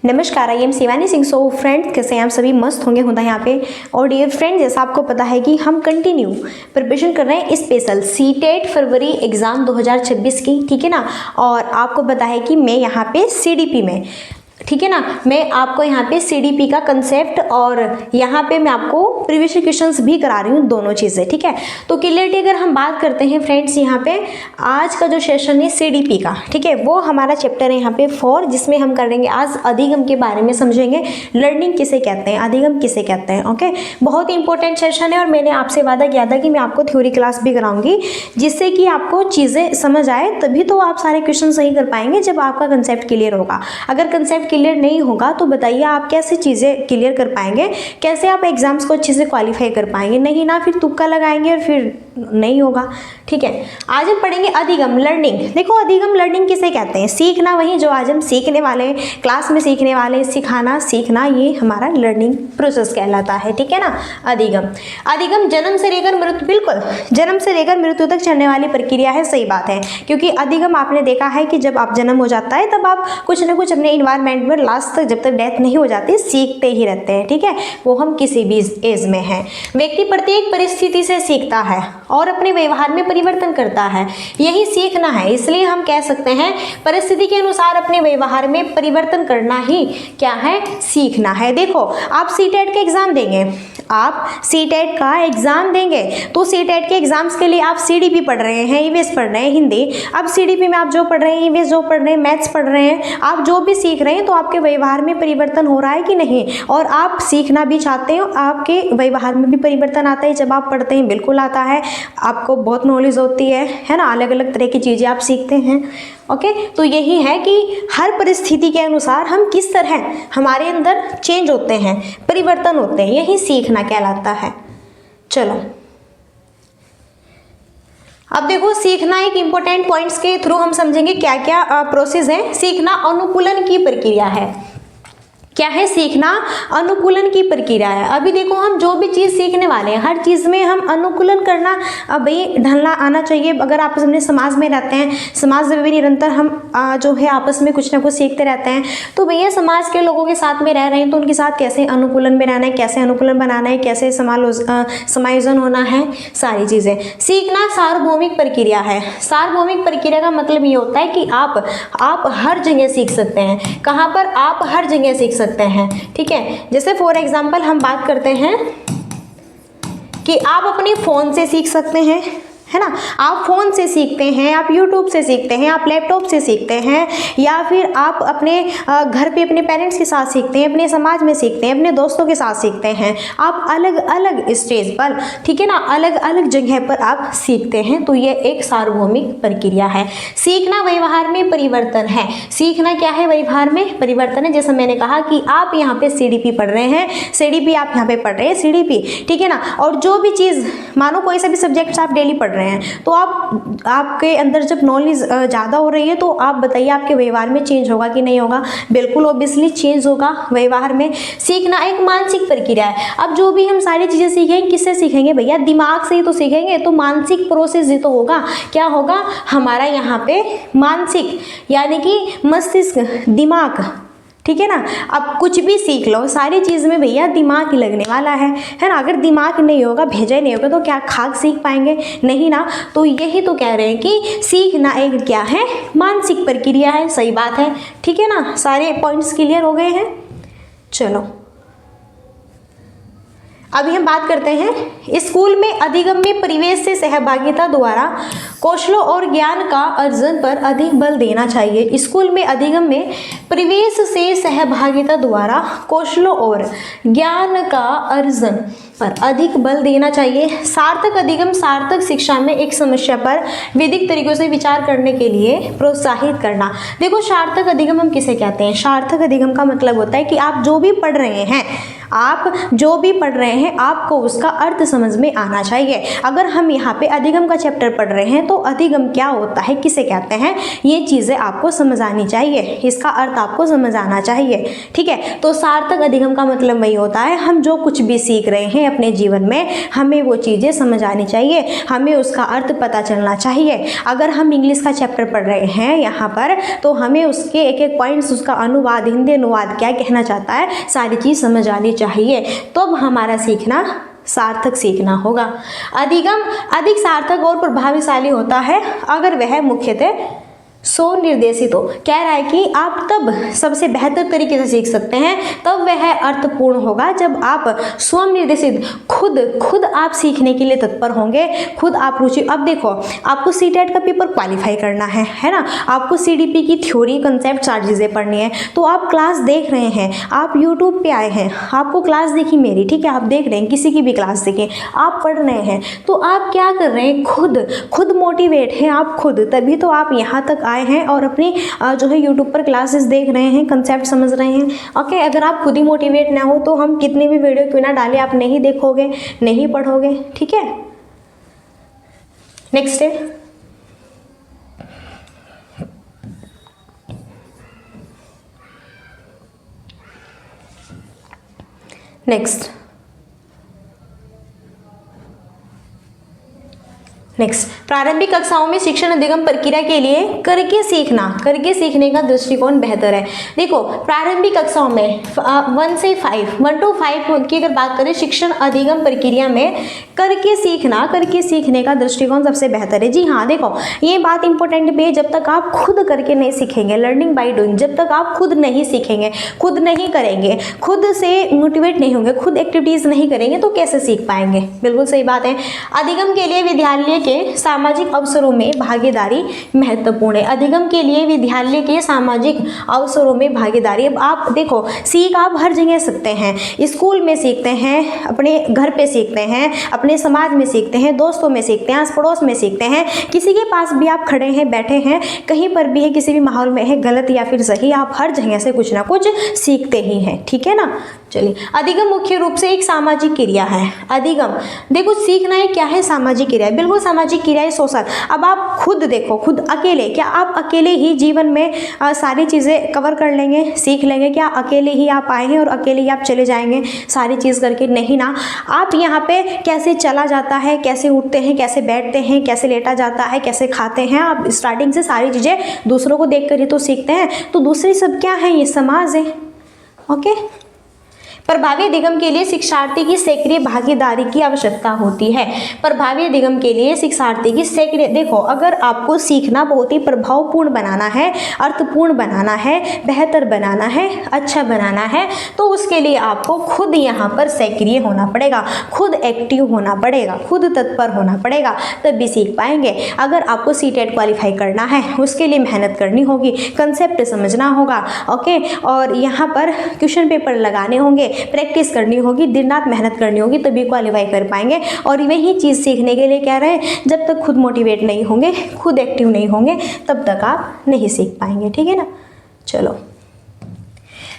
नमस्कार, I am Shivani Singh. So friends, कैसे हैं आप सभी? मस्त होंगे होता है यहाँ पे। और डियर फ्रेंड्स, जैसा आपको पता है कि हम कंटिन्यू प्रिपरेशन कर रहे हैं स्पेशल सीटेट फरवरी एग्ज़ाम 2026 की, ठीक है ना। और आपको पता है कि मैं यहाँ पे सीडीपी में, ठीक है ना, मैं आपको यहाँ पे सीडीपी का कंसेप्ट और यहाँ पे मैं आपको प्रीवियस क्वेश्चंस भी करा रही हूँ, दोनों चीज़ें, ठीक है। तो क्लियरली अगर हम बात करते हैं फ्रेंड्स, यहाँ पे आज का जो सेशन है सीडीपी का, ठीक है, वो हमारा चैप्टर है यहाँ पे 4, जिसमें हम करेंगे आज अधिगम के बारे में समझेंगे। लर्निंग किसे कहते हैं, अधिगम किसे कहते हैं, ओके। बहुत ही इंपॉर्टेंट सेशन है और मैंने आपसे वादा किया था कि मैं आपको थ्योरी क्लास भी कराऊंगी, जिससे कि आपको चीज़ें समझ आए, तभी तो आप सारे क्वेश्चन सही कर पाएंगे जब आपका कंसेप्ट क्लियर होगा। अगर कंसेप्ट क्लियर नहीं होगा तो बताइए आप कैसे चीज़ें क्लियर कर पाएंगे, कैसे आप एग्जाम्स को अच्छे से क्वालिफाई कर पाएंगे। नहीं ना, फिर तुक्का लगाएंगे और फिर नहीं होगा, ठीक है। आज हम पढ़ेंगे अधिगम, लर्निंग। देखो, अधिगम लर्निंग किसे कहते हैं? सीखना, वही जो आज हम सीखने वाले हैं, क्लास में सीखने वाले, सिखाना, सीखना, ये हमारा लर्निंग प्रोसेस कहलाता है, ठीक है ना। अधिगम, अधिगम जन्म से लेकर मृत्यु, बिल्कुल जन्म से लेकर मृत्यु तक चलने वाली प्रक्रिया है, सही बात है। क्योंकि अधिगम आपने देखा है कि जब आप जन्म हो जाता है तब आप कुछ ना कुछ अपने इन्वायरमेंट में लास्ट तक, जब तक डेथ नहीं हो जाती, सीखते ही रहते हैं, ठीक है। वो हम किसी भी एज में हैं। व्यक्ति प्रत्येक परिस्थिति से सीखता है और अपने व्यवहार में परिवर्तन करता है, यही सीखना है। इसलिए हम कह सकते हैं परिस्थिति के अनुसार अपने व्यवहार में परिवर्तन करना ही क्या है, सीखना है। देखो, आप सीटेट के एग्जाम देंगे, आप सीटेट का एग्जाम देंगे तो सीटेट के एग्जाम्स के लिए आप सीडीपी पढ़ रहे हैं, ईवीएस पढ़ रहे हैं, हिंदी। अब सीडीपी में आप जो पढ़ रहे हैं, ईवीएस जो पढ़ रहे हैं, मैथ्स पढ़ रहे हैं, आप जो भी सीख रहे हैं, तो आपके व्यवहार में परिवर्तन हो रहा है कि नहीं। और आप सीखना भी चाहते हो, आपके व्यवहार में भी परिवर्तन आता है जब आप पढ़ते हैं, बिल्कुल आता है। आपको बहुत नॉलेज होती है ना, अलग अलग तरह की चीज़ें आप सीखते हैं, ओके। तो यही है कि हर परिस्थिति के अनुसार हम किस तरह हमारे अंदर चेंज होते हैं, परिवर्तन होते हैं, यही सीखना कहलाता है। चलो, अब देखो, सीखना एक इंपॉर्टेंट पॉइंट्स के थ्रू हम समझेंगे क्या क्या प्रोसेस है। सीखना अनुकूलन की प्रक्रिया है। क्या है? सीखना अनुकूलन की प्रक्रिया है। अभी देखो, हम जो भी चीज़ सीखने वाले हैं, हर चीज़ में हम अनुकूलन करना भाई ढलना आना चाहिए। अगर आप अपने समाज में रहते हैं, समाज में भी निरंतर हम जो है आपस में कुछ ना कुछ सीखते रहते हैं, तो भैया समाज के लोगों के साथ में रह रहे हैं तो उनके साथ कैसे अनुकूलन में रहना है, कैसे अनुकूलन बनाना है, कैसे समायोजन होना है, सारी चीज़ें। सीखना सार्वभौमिक प्रक्रिया है। सार्वभौमिक प्रक्रिया का मतलब ये होता है कि आप हर जगह सीख सकते हैं। कहाँ पर? आप हर जगह सीख सकते हैं, ठीक है। जैसे फॉर एग्जांपल हम बात करते हैं कि आप अपने फोन से सीख सकते हैं, है ना। आप फ़ोन से सीखते हैं, आप यूट्यूब से सीखते हैं, आप लैपटॉप से सीखते हैं, या फिर आप अपने घर पे अपने पेरेंट्स के साथ सीखते हैं, अपने समाज में सीखते हैं, अपने दोस्तों के साथ सीखते हैं। आप अलग अलग स्टेज पर, ठीक है ना, अलग अलग जगह पर आप सीखते हैं। तो ये एक सार्वभौमिक प्रक्रिया है। सीखना व्यवहार में परिवर्तन है। सीखना क्या है? व्यवहार में परिवर्तन है। जैसा मैंने कहा कि आप यहाँ पे सीडीपी पढ़ रहे हैं, सीडीपी आप यहाँ पे पढ़ रहे हैं, सीडीपी, ठीक है ना। और जो भी चीज़, मानो कोई सा भी सब्जेक्ट्स आप डेली पढ़ रहे हैं, तो आपके अंदर जब नॉलेज ज़्यादा हो रही है, तो आप बताइए आपके व्यवहार में चेंज होगा कि नहीं होगा? बिल्कुल ऑब्वियसली चेंज होगा व्यवहार में। सीखना एक मानसिक प्रक्रिया है। अब जो भी हम सारी चीज़ें सीखेंगे, किससे सीखेंगे भैया? दिमाग से ही तो सीखेंगे। तो मानसिक प्रोसेस ही तो होगा। क्या होगा हमारा यहाँ पे? मानसिक, यानी कि मस्तिष्क, दिमाग, ठीक है ना। अब कुछ भी सीख लो, सारी चीज़ में भैया दिमाग ही लगने वाला है ना। अगर दिमाग नहीं होगा, भेजा ही नहीं होगा, तो क्या खाक सीख पाएंगे? नहीं ना। तो यही तो कह रहे हैं कि सीखना एक क्या है? मानसिक प्रक्रिया है। सही बात है, ठीक है ना। सारे पॉइंट्स क्लियर हो गए हैं। चलो, अभी हम बात करते हैं स्कूल में अधिगम में परिवेश से सहभागिता द्वारा कौशलों और ज्ञान का अर्जन पर अधिक बल देना चाहिए। स्कूल में अधिगम में परिवेश से सहभागिता द्वारा कौशलों और ज्ञान का अर्जन पर अधिक बल देना चाहिए। सार्थक अधिगम सार्थक शिक्षा में एक समस्या पर वैदिक तरीकों से विचार करने के लिए प्रोत्साहित करना। देखो, सार्थक अधिगम हम किसे कहते हैं? सार्थक अधिगम का मतलब होता है कि आप जो भी पढ़ रहे हैं, आप जो भी पढ़ रहे हैं आपको उसका अर्थ समझ में आना चाहिए। अगर हम यहाँ पे अधिगम का चैप्टर पढ़ रहे हैं तो अधिगम क्या होता है, किसे कहते हैं, ये चीज़ें आपको समझ आनी चाहिए, इसका अर्थ आपको समझ आना चाहिए। ठीक है, तो सार्थक अधिगम का मतलब वही होता है, हम जो कुछ भी सीख रहे हैं अपने जीवन में हमें वो चीज़ें समझ आनी चाहिए, हमें उसका अर्थ पता चलना चाहिए। अगर हम इंग्लिश का चैप्टर पढ़ रहे हैं यहाँ पर तो हमें उसके एक एक पॉइंट्स, उसका अनुवाद, हिंदी अनुवाद क्या कहना चाहता है, सारी चीज़ समझ आनी चाहिए, तो हमारा सीखना सार्थक सीखना होगा। अधिगम अधिक सार्थक और प्रभावशाली होता है अगर वह मुख्यतः स्वनिर्देशित हो। कह रहा है कि आप तब सबसे बेहतर तरीके से सीख सकते हैं, तब वह अर्थपूर्ण होगा जब आप स्वनिर्देशित खुद आप सीखने के लिए तत्पर होंगे, खुद आप रुचि। अब देखो, आपको सीटेट का पेपर क्वालिफाई करना है ना, आपको सीडीपी की थ्योरी, कंसेप्ट, सारी चीज़ें पढ़नी है, तो आप क्लास देख रहे हैं, आप यूट्यूब पे आए हैं, आपको क्लास देखी मेरी, ठीक है, आप देख रहे हैं, किसी की भी क्लास देखें, आप पढ़ रहे हैं, तो आप क्या कर रहे हैं, खुद मोटिवेट हैं आप खुद, तभी तो आप यहाँ तक आए हैं और अपनी जो है यूट्यूब पर क्लासेस देख रहे हैं, कंसेप्ट समझ रहे हैं। ओके, अगर आप खुद ही मोटिवेट ना हो तो हम कितने भी वीडियो क्यों ना डालें, आप नहीं देखोगे, नहीं पढ़ोगे। ठीक है, नेक्स्ट है नेक्स्ट प्रारंभिक कक्षाओं में शिक्षण अधिगम प्रक्रिया के लिए करके सीखने का दृष्टिकोण बेहतर है। देखो, प्रारंभिक कक्षाओं में 1 से 5 की अगर बात करें, शिक्षण अधिगम प्रक्रिया में करके सीखने का दृष्टिकोण सबसे बेहतर है। जी हाँ, देखो ये बात इंपॉर्टेंट भी है, जब तक आप खुद करके नहीं सीखेंगे, लर्निंग बाय डूइंग, जब तक आप खुद नहीं सीखेंगे, खुद नहीं करेंगे, खुद से मोटिवेट नहीं होंगे, खुद एक्टिविटीज नहीं करेंगे तो कैसे सीख पाएंगे। बिल्कुल सही बात है। अधिगम के लिए विद्यालय के सामाजिक अवसरों में भागीदारी महत्वपूर्ण है। अधिगम के लिए विद्यालय के सामाजिक अवसरों में भागीदारी, अब आप देखो, सीख आप हर जगह सकते हैं, स्कूल में सीखते हैं, अपने घर पे सीखते हैं, अपने समाज में सीखते हैं, दोस्तों में सीखते हैं, आस पड़ोस में सीखते हैं, किसी के पास भी आप खड़े हैं, बैठे हैं, कहीं पर भी है, किसी भी माहौल में है, गलत या फिर सही, आप हर जगह से कुछ ना कुछ सीखते ही हैं। ठीक है ना। चलिए, अधिगम मुख्य रूप से एक सामाजिक क्रिया है। अधिगम देखो, सीखना है क्या है, सामाजिक क्रिया है, बिल्कुल सामाजिक क्रिया है, सोशल। अब आप खुद देखो, खुद अकेले, क्या आप अकेले ही जीवन में सारी चीज़ें कवर कर लेंगे, सीख लेंगे? क्या अकेले ही आप आए हैं और अकेले ही आप चले जाएंगे सारी चीज़ करके? नहीं ना। आप यहाँ पे कैसे चला जाता है, कैसे उठते हैं, कैसे बैठते हैं, कैसे लेटा जाता है, कैसे खाते हैं, आप स्टार्टिंग से सारी चीज़ें दूसरों को देख कर ही तो सीखते हैं। तो दूसरी सब क्या है, ये समाज है। ओके, प्रभावी अधिगम के लिए शिक्षार्थी की सक्रिय भागीदारी की आवश्यकता होती है। प्रभावी अधिगम के लिए शिक्षार्थी की सक्रिय, देखो, अगर आपको सीखना बहुत ही प्रभावपूर्ण बनाना है, अर्थपूर्ण बनाना है, बेहतर बनाना है, अच्छा बनाना है, तो उसके लिए आपको खुद यहाँ पर सक्रिय होना पड़ेगा, खुद एक्टिव होना पड़ेगा, खुद तत्पर होना पड़ेगा, तभी सीख पाएंगे। अगर आपको सीटेट क्वालिफाई करना है, उसके लिए मेहनत करनी होगी, कंसेप्ट समझना होगा, ओके, और यहाँ पर क्वेश्चन पेपर लगाने होंगे, प्रैक्टिस करनी होगी, दिन रात मेहनत करनी होगी, तभी क्वालिफाई कर पाएंगे। और वही चीज़ सीखने के लिए कह रहे हैं, जब तक खुद मोटिवेट नहीं होंगे, खुद एक्टिव नहीं होंगे, तब तक आप नहीं सीख पाएंगे। ठीक है ना। चलो,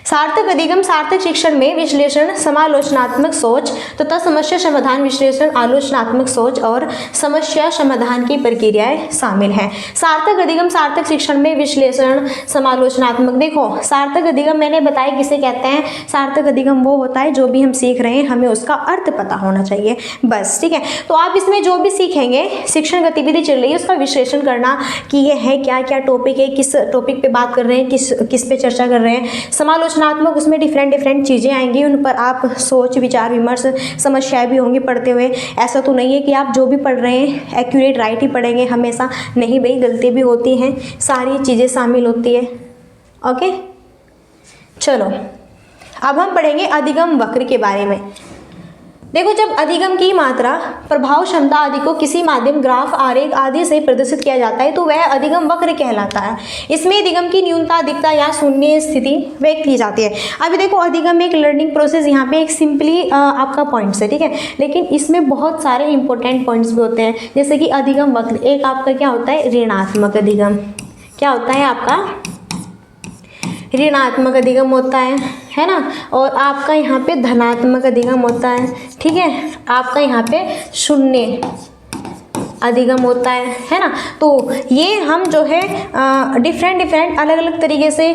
सार्थक अधिगम सार्थक शिक्षण में विश्लेषण, समालोचनात्मक सोच तथा समस्या समाधान, विश्लेषण, आलोचनात्मक सोच और समस्या समाधान की प्रक्रियाएं शामिल हैं। सार्थक अधिगम सार्थक शिक्षण में विश्लेषण, समालोचनात्मक, देखो सार्थक अधिगम मैंने बताया किसे कहते हैं। सार्थक अधिगम वो होता है जो भी हम सीख रहे हैं हमें उसका अर्थ पता होना चाहिए, बस। ठीक है, तो आप इसमें जो भी सीखेंगे, शिक्षण गतिविधि चल रही है, उसका विश्लेषण करना कि ये है क्या क्या टॉपिक है, किस टॉपिक पे बात कर रहे हैं, किस पे चर्चा कर रहे हैं। समालोचनात्मक, उसमें डिफरेंट चीज़ें आएंगी, उन पर आप सोच विचार विमर्श, समस्याएं भी होंगी पढ़ते हुए। ऐसा तो नहीं है कि आप जो भी पढ़ रहे हैं एक्यूरेट राइट ही पढ़ेंगे हमेशा, नहीं भाई, गलती भी होती हैं, सारी चीज़ें शामिल होती है। ओके, चलो अब हम पढ़ेंगे अधिगम वक्र के बारे में। देखो, जब अधिगम की मात्रा, प्रभाव, क्षमता आदि को किसी माध्यम, ग्राफ, आरेख आदि से प्रदर्शित किया जाता है तो वह अधिगम वक्र कहलाता है। इसमें अधिगम की न्यूनता, अधिकता या शून्य स्थिति व्यक्त की जाती है। अभी देखो, अधिगम एक लर्निंग प्रोसेस, यहाँ पे एक सिंपली आपका पॉइंट्स है, ठीक है, लेकिन इसमें बहुत सारे इंपॉर्टेंट पॉइंट्स भी होते हैं, जैसे कि अधिगम वक्र। एक आपका क्या होता है, ऋणात्मक अधिगम। क्या होता है आपका, ऋणात्मक अधिगम होता है ना, और आपका यहाँ पे धनात्मक अधिगम होता है, ठीक है, आपका यहाँ पे शून्य अधिगम होता है ना। तो ये हम जो है डिफरेंट अलग अलग तरीके से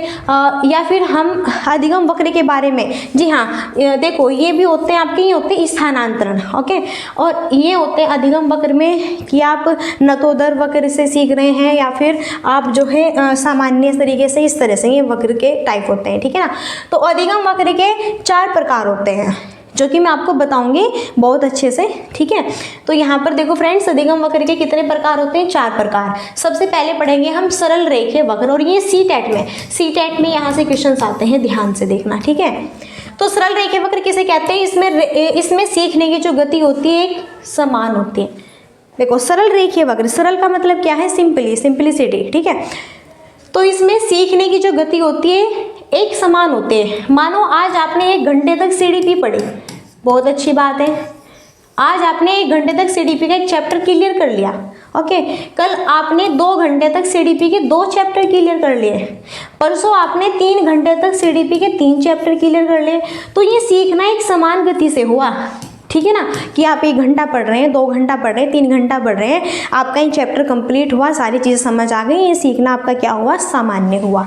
या फिर हम अधिगम वक्र के बारे में, जी हाँ देखो ये भी होते हैं आपके, ये होते हैं स्थानांतरण, ओके, और ये होते हैं अधिगम वक्र में कि आप नतोदर वक्र से सीख रहे हैं या फिर आप जो है सामान्य तरीके से, इस तरह से ये वक्र के टाइप होते हैं, ठीक है ना। तो अधिगम वक्र के 4 प्रकार होते हैं जो कि मैं आपको बताऊंगी बहुत अच्छे से, ठीक है। तो यहाँ पर देखो फ्रेंड्स, अधिगम वक्र के कितने प्रकार होते हैं, 4 प्रकार। सबसे पहले पढ़ेंगे हम सरल रेखीय वक्र, और ये सी-टेट में यहाँ से क्वेश्चंस आते हैं, ध्यान से देखना, ठीक है। तो सरल रेखीय वक्र किसे कहते हैं, इसमें सीखने की जो गति होती है एक समान होती है। देखो सरल रेखीय वक्र, सरल का मतलब क्या है, सिंपलिसिटी, ठीक है। तो इसमें सीखने की जो गति होती है एक समान होते हैं। मानो आज आपने 1 घंटे तक सीडीपी पढ़ी, बहुत अच्छी बात है, आज आपने 1 घंटे तक सीडीपी का एक चैप्टर क्लियर कर लिया, ओके। कल आपने 2 घंटे तक सीडीपी के 2 चैप्टर क्लियर कर लिए, परसों आपने 3 घंटे तक सीडीपी के 3 चैप्टर क्लियर कर लिए। तो ये सीखना एक समान गति से हुआ, ठीक है ना, कि आप 1 घंटा पढ़ रहे हैं, 2 घंटा पढ़ रहे हैं, 3 घंटा पढ़ रहे हैं, आपका एक चैप्टर कंप्लीट हुआ, सारी चीज़ें समझ आ गई, ये सीखना आपका क्या हुआ, सामान्य हुआ,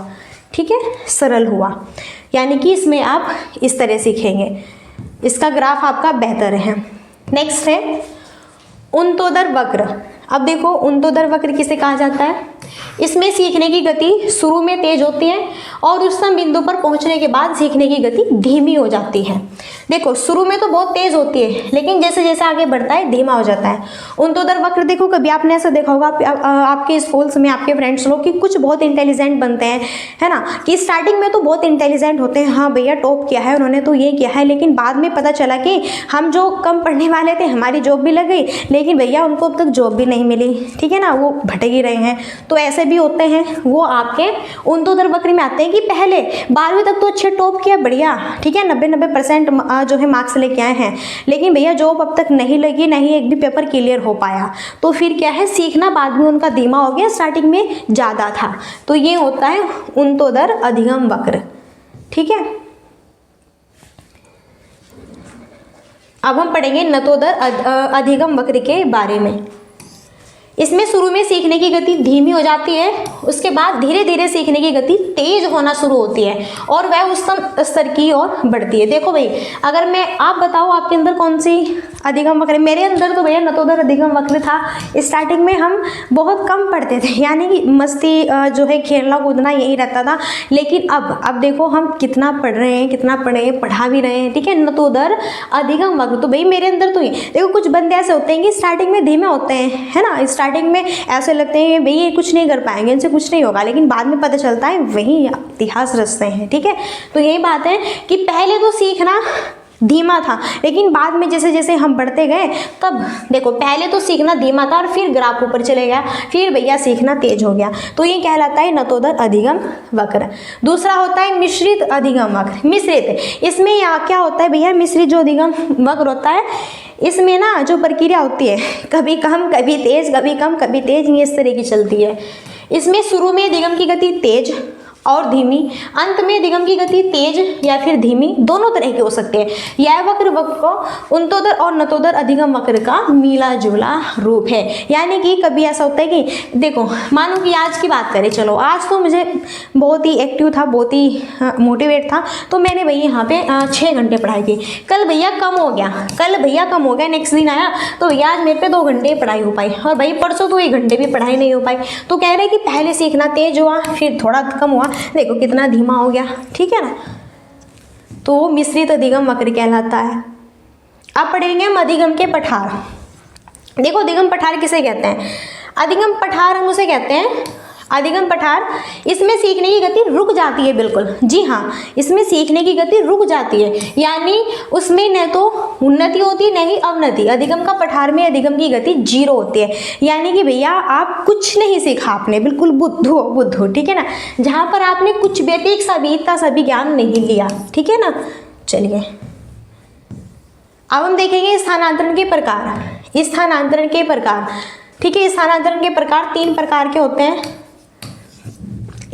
ठीक है, सरल हुआ। यानी कि इसमें आप इस तरह सीखेंगे, इसका ग्राफ आपका बेहतर है। नेक्स्ट है उन्नतोदर वक्र। अब देखो उन्नतोदर वक्र किसे कहा जाता है, इसमें सीखने की गति शुरू में तेज होती है और उच्चतम बिंदु पर पहुंचने के बाद सीखने की गति धीमी हो जाती है। देखो शुरू में तो बहुत तेज होती है, लेकिन जैसे जैसे आगे बढ़ता है धीमा हो जाता है। उन्नतोदर वक्र देखो, कभी आपने ऐसा देखा होगा आपके स्कूल्स में आपके फ्रेंड्स लोग कि कुछ बहुत इंटेलिजेंट बनते हैं, है ना, कि स्टार्टिंग में तो बहुत इंटेलिजेंट होते हैं, हाँ भैया टॉप किया है उन्होंने तो ये किया है, लेकिन बाद में पता चला कि हम जो कम पढ़ने वाले थे हमारी जॉब भी लग गई, लेकिन भैया उनको अब तक जॉब भी नहीं मिली, ठीक है ना, वो भटक ही रहे हैं। तो ऐसे भी होते हैं, वो आपके उन्नतोदर वक्र में आते हैं कि पहले 12वीं तक तो अच्छे टॉप किया, बढ़िया, ठीक है, 90% जो है मार्क्स लेके आए हैं, लेकिन भैया जॉब अब तक नहीं लगी, नहीं एक भी पेपर क्लियर हो पाया, तो फिर क्या है, सीखना बाद में उनका धीमा हो गया, स्टार्टिंग में ज़्यादा था। तो ये होता है उन्नतोदर अधिगम वक्र, ठीक है। अब हम पढ़ेंगे नतोदर अधिगम वक्र के बारे में। इसमें शुरू में सीखने की गति धीमी हो जाती है, उसके बाद धीरे धीरे सीखने की गति तेज होना शुरू होती है और वह उच्चतम स्तर की ओर बढ़ती है। देखो भाई, अगर मैं आप बताओ आपके अंदर कौन सी अधिगम वक्र है, मेरे अंदर तो भैया नतोदर अधिगम वक्र था। स्टार्टिंग में हम बहुत कम पढ़ते थे, यानी कि मस्ती जो है खेलना कूदना यही रहता था, लेकिन अब देखो हम कितना पढ़ रहे हैं, कितना पढ़ा भी रहे हैं, ठीक है, नतोदर अधिगम वक्र। तो भाई मेरे अंदर तो ये देखो, कुछ बंदे ऐसे होते हैं कि स्टार्टिंग में धीमे होते हैं, है ना, स्टार्टिंग में ऐसे लगते हैं भाई ये कुछ नहीं कर पाएंगे, इनसे कुछ नहीं होगा, लेकिन बाद में पता चलता है वही इतिहास रचते हैं, ठीक है। तो यही बात है कि पहले तो सीखना धीमा था, लेकिन बाद में जैसे जैसे हम बढ़ते गए, तब देखो पहले तो सीखना धीमा था और फिर ग्राफ ऊपर चले गया, फिर भैया सीखना तेज हो गया। तो ये कहलाता है नतोदर अधिगम वक्र। दूसरा होता है मिश्रित अधिगम वक्र। मिश्रित, इसमें क्या होता है भैया, मिश्रित जो अधिगम वक्र होता है, इसमें ना जो प्रक्रिया होती है कभी कम कभी तेज, कभी कम कभी तेज, ये इस तरह की चलती है। इसमें शुरू में अधिगम की गति तेज और धीमी, अंत में अधिगम की गति तेज या फिर धीमी, दोनों तरह के हो सकते हैं। यह वक्र को उन्नतोदर और नतोदर अधिगम वक्र का मिला जुला रूप है। यानी कि कभी ऐसा होता है कि देखो मानो कि आज की बात करें, चलो आज तो मुझे बहुत ही एक्टिव था, बहुत ही मोटिवेट था, तो मैंने भैया यहाँ पे 6 घंटे पढ़ाई की। कल भैया कम हो गया, नेक्स्ट दिन आया तो भैया आज मेरे पे 2 घंटे पढ़ाई हो पाई, और भाई परसों तो 1 घंटे भी पढ़ाई नहीं हो पाई। तो कह रहे कि पहले सीखना तेज हुआ, फिर थोड़ा कम हुआ, देखो कितना धीमा हो गया, ठीक है ना। तो मिश्रित अधिगम वक्र कहलाता है। अब पढ़ेंगे हम अधिगम के पठार। देखो अधिगम पठार किसे कहते हैं, अधिगम पठार हम उसे कहते हैं, अधिगम पठार, इसमें सीखने की गति रुक जाती है, बिल्कुल जी हाँ, इसमें सीखने की गति रुक जाती है, यानी उसमें न तो उन्नति होती न ही अवनति। अधिगम का पठार में अधिगम की गति 0 होती है, यानी कि भैया आप कुछ नहीं सीखा आपने, बिल्कुल बुद्धू, ठीक है ना, जहाँ पर आपने कुछ व्यतिक सा भी ज्ञान नहीं लिया, ठीक है ना। चलिए अब हम देखेंगे स्थानांतरण के प्रकार। स्थानांतरण के प्रकार, ठीक है, स्थानांतरण के प्रकार 3 प्रकार के होते हैं।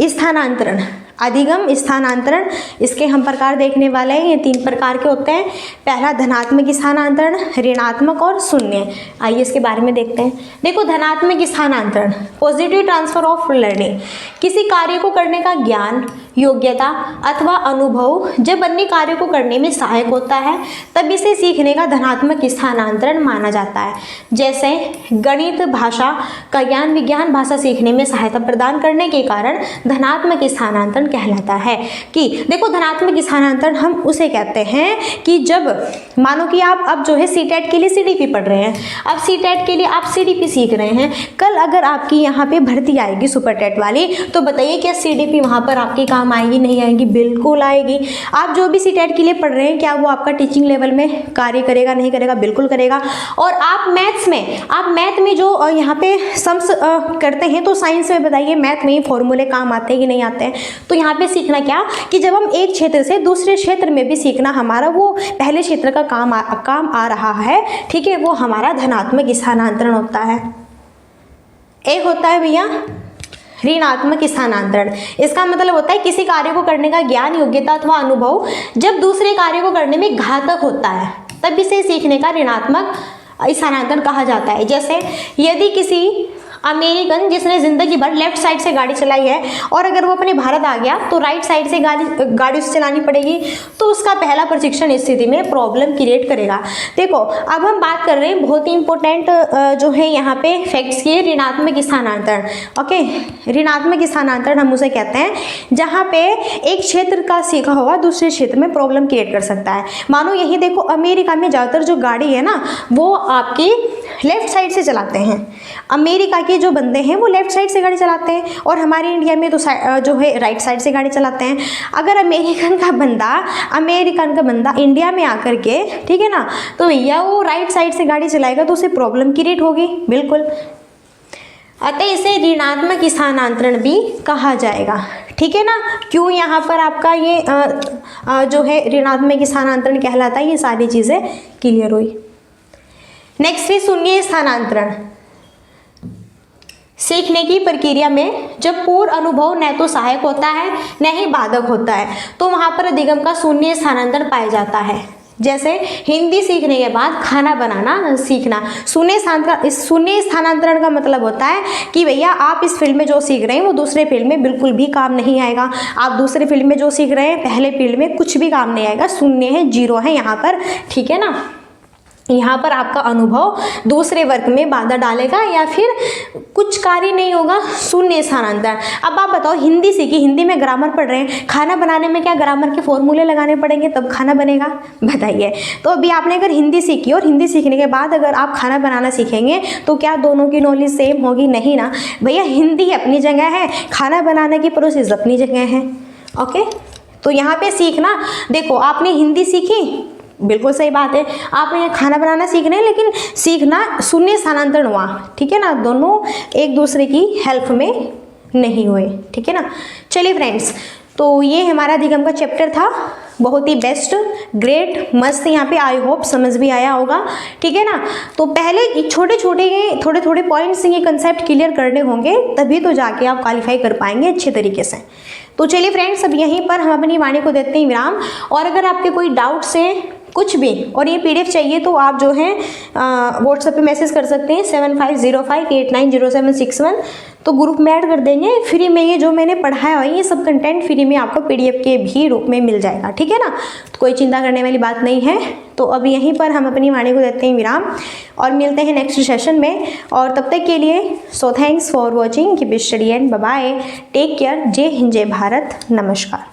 स्थानांतरण, अधिगम, स्थानांतरण, इसके हम प्रकार देखने वाले हैं। ये 3 प्रकार के होते हैं। पहला धनात्मक स्थानांतरण, ऋणात्मक और शून्य। आइए इसके बारे में देखते हैं। देखो, धनात्मक स्थानांतरण, पॉजिटिव ट्रांसफर ऑफ लर्निंग, किसी कार्य को करने का ज्ञान, योग्यता अथवा अनुभव जब अन्य कार्यों को करने में सहायक होता है तब इसे सीखने का धनात्मक स्थानांतरण माना जाता है। जैसे गणित, भाषा का ज्ञान, विज्ञान, भाषा सीखने में सहायता प्रदान करने के कारण धनात्मक स्थानांतरण कहलाता है। कि देखो, धनात्मक स्थानांतरण हम उसे कहते हैं कि जब मानो कि आप अब जो है सीटेट के लिए सीडीपी पढ़ रहे हैं, अब सीटेट के लिए आप सीडीपी सीख रहे हैं, कल अगर आपकी यहाँ पे भर्ती आएगी सुपर टेट वाली, तो बताइए क्या सीडीपी वहाँ पर आपके काम आएगी? नहीं आएगी? बिल्कुल आएगी। आप जो भी सीटेट के लिए पढ़ रहे हैं, क्या वो आपका टीचिंग लेवल में कार्य करेगा? नहीं करेगा? बिल्कुल करेगा। और आप मैथ में जो यहाँ पे सम्स करते हैं, तो साइंस में बताइए मैथ में फॉर्मूले काम आते हैं कि नहीं आते हैं? तो यहाँ पे सीखना क्या कि जब हम एक क्षेत्र से दूसरे क्षेत्र में भी सीखना, हमारा वो पहले क्षेत्र का काम आ रहा है, ठीक है, वो हमारा धनात्मक स्थानांतरण होता है। एक होता है भैया ऋणात्मक स्थानांतरण। इसका मतलब होता है किसी कार्य को करने का ज्ञान, योग्यता अथवा अनुभव जब दूसरे कार्य को करने में घातक होता है तब इसे सीखने का ऋणात्मक स्थानांतरण कहा जाता है। जैसे यदि किसी अमेरिकन जिसने ज़िंदगी भर लेफ्ट साइड से गाड़ी चलाई है और अगर वो अपने भारत आ गया तो राइट साइड से गाड़ी उसे चलानी पड़ेगी, तो उसका पहला प्रशिक्षण इस स्थिति में प्रॉब्लम क्रिएट करेगा। देखो, अब हम बात कर रहे हैं बहुत ही इंपॉर्टेंट जो है यहाँ पे फैक्ट्स की, ऋणात्मक स्थानांतरण। ओके, ऋणात्मक स्थानांतरण हम उसे कहते हैं जहाँ पे एक क्षेत्र का सीखा हुआ दूसरे क्षेत्र में प्रॉब्लम क्रिएट कर सकता है। मानो यही देखो, अमेरिका में ज़्यादातर जो गाड़ी है ना, वो आपकी लेफ्ट साइड से चलाते हैं। अमेरिका के जो बंदे हैं वो लेफ्ट साइड से गाड़ी चलाते हैं और हमारे इंडिया में तो जो है राइट साइड से गाड़ी चलाते हैं। अगर अमेरिकन का बंदा इंडिया में आकर के, ठीक है ना, तो भैया वो राइट साइड से गाड़ी चलाएगा तो उसे प्रॉब्लम क्रिएट होगी। बिल्कुल, अतः इसे ऋणात्मक स्थानांतरण भी कहा जाएगा। ठीक है ना। क्यों यहाँ पर आपका ये जो है ऋणात्मक स्थानांतरण कहलाता है, ये सारी चीज़ें क्लियर हुई। नेक्स्ट है शून्य स्थानांतरण। सीखने की प्रक्रिया में जब पूर्व अनुभव न तो सहायक होता है न ही बाधक होता है, तो वहाँ पर अधिगम का शून्य स्थानांतरण पाया जाता है। जैसे हिंदी सीखने के बाद खाना बनाना सीखना। शून्य स्थानांतरण का मतलब होता है कि भैया आप इस फील्ड में जो सीख रहे हैं वो दूसरे फील्ड में बिल्कुल भी काम नहीं आएगा। आप दूसरे फील्ड में जो सीख रहे हैं पहले फील्ड में कुछ भी काम नहीं आएगा। शून्य है, जीरो है यहाँ पर, ठीक है ना। यहाँ पर आपका अनुभव दूसरे वर्ग में बाधा डालेगा या फिर कुछ कार्य नहीं होगा, शून्य स्थानांतरण। अब आप बताओ, हिंदी सीखी, हिंदी में ग्रामर पढ़ रहे हैं, खाना बनाने में क्या ग्रामर के फॉर्मूले लगाने पड़ेंगे तब खाना बनेगा? बताइए। तो अभी आपने अगर हिंदी सीखी और हिंदी सीखने के बाद अगर आप खाना बनाना सीखेंगे तो क्या दोनों की नॉलेज सेम होगी? नहीं ना भैया, हिंदी अपनी जगह है, खाना बनाने की प्रोसेस अपनी जगह है। ओके, तो यहाँ पे सीखना, देखो आपने हिंदी सीखी, बिल्कुल सही बात है, आपने खाना बनाना सीख रहे हैं, लेकिन सीखना शून्य स्थानांतरण हुआ, ठीक है ना। दोनों एक दूसरे की हेल्प में नहीं हुए, ठीक है ना। चलिए फ्रेंड्स, तो ये हमारा अधिगम का चैप्टर था, बहुत ही बेस्ट, ग्रेट, मस्त। यहाँ पे आई होप समझ भी आया होगा, ठीक है ना। तो पहले छोटे छोटे पॉइंट्स, ये कंसेप्ट क्लियर करने होंगे, तभी तो जाके आप क्वालिफाई कर पाएंगे अच्छे तरीके से। तो चलिए फ्रेंड्स, अब यहीं पर हम अपनी वाणी को देते हैं विराम। और अगर आपके कोई डाउट्स हैं कुछ भी और ये पीडीएफ चाहिए तो आप जो है व्हाट्सएप पे मैसेज कर सकते हैं 7505890761। तो ग्रुप में ऐड कर देंगे, फ्री में ये जो मैंने पढ़ाया है ये सब कंटेंट फ्री में आपको पीडीएफ के भी रूप में मिल जाएगा, ठीक है ना। तो कोई चिंता करने वाली बात नहीं है। तो अब यहीं पर हम अपनी वाणी को देते हैं विराम और मिलते हैं नेक्स्ट सेशन में। और तब तक के लिए so thanks for watching, keep study and bye bye, take care, Jai Hind, जय भारत, नमस्कार।